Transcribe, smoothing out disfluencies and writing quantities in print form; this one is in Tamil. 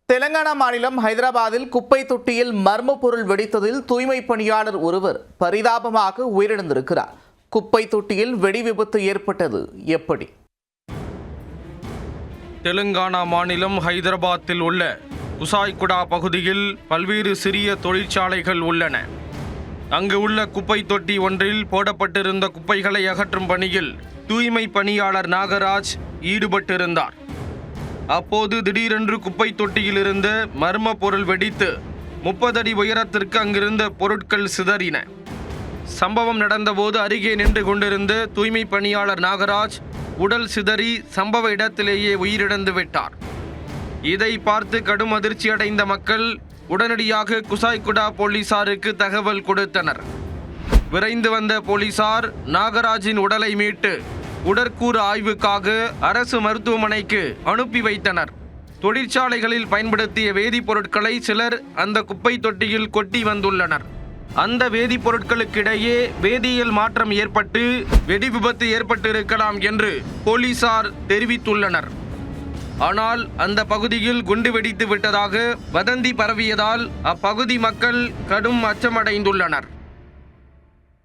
தெலங்கானா மாநிலம் ஹைதராபாத்தில் குப்பை தொட்டியில் மர்ம பொருள் வெடித்ததில் தூய்மை பணியாளர் ஒருவர் பரிதாபமாக உயிரிழந்திருக்கிறார். குப்பை தொட்டியில் வெடி விபத்து ஏற்பட்டது எப்படி? தெலுங்கானா மாநிலம் ஹைதராபாத்தில் உள்ள குசாய்குடா பகுதியில் பல்வேறு சிறிய தொழிற்சாலைகள் உள்ளன. அங்கு உள்ள குப்பை தொட்டி ஒன்றில் போடப்பட்டிருந்த குப்பைகளை அகற்றும் பணியில் தூய்மை பணியாளர் நாகராஜ் ஈடுபட்டிருந்தார். அப்போது திடீரென்று குப்பை தொட்டியிலிருந்து மர்ம பொருள் வெடித்து 30 அடி உயரத்திற்கு அங்கிருந்த பொருட்கள் சிதறின. சம்பவம் நடந்தபோது அருகே நின்று கொண்டிருந்த தூய்மை பணியாளர் நாகராஜ் உடல் சிதறி சம்பவ இடத்திலேயே உயிரிழந்து விட்டார். இதை பார்த்து கடும் அதிர்ச்சி அடைந்த மக்கள் உடனடியாக குசாய்குடா போலீசாருக்கு தகவல் கொடுத்தனர். விரைந்து வந்த போலீசார் நாகராஜின் உடலை மீட்டு உடற்கூறு ஆய்வுக்காக அரசு மருத்துவமனைக்கு அனுப்பி வைத்தனர். தொழிற்சாலைகளில் பயன்படுத்திய வேதிப்பொருட்களை சிலர் அந்த குப்பை தொட்டியில் கொட்டி வந்துள்ளனர். அந்த வேதிப்பொருட்களுக்கிடையே வேதியியல் மாற்றம் ஏற்பட்டு வெடி விபத்து ஏற்பட்டிருக்கலாம் என்று போலீசார் தெரிவித்துள்ளனர். ஆனால் அந்த பகுதியில் குண்டு வெடித்து விட்டதாக வதந்தி பரவியதால் அப்பகுதி மக்கள் கடும் அச்சமடைந்துள்ளனர்.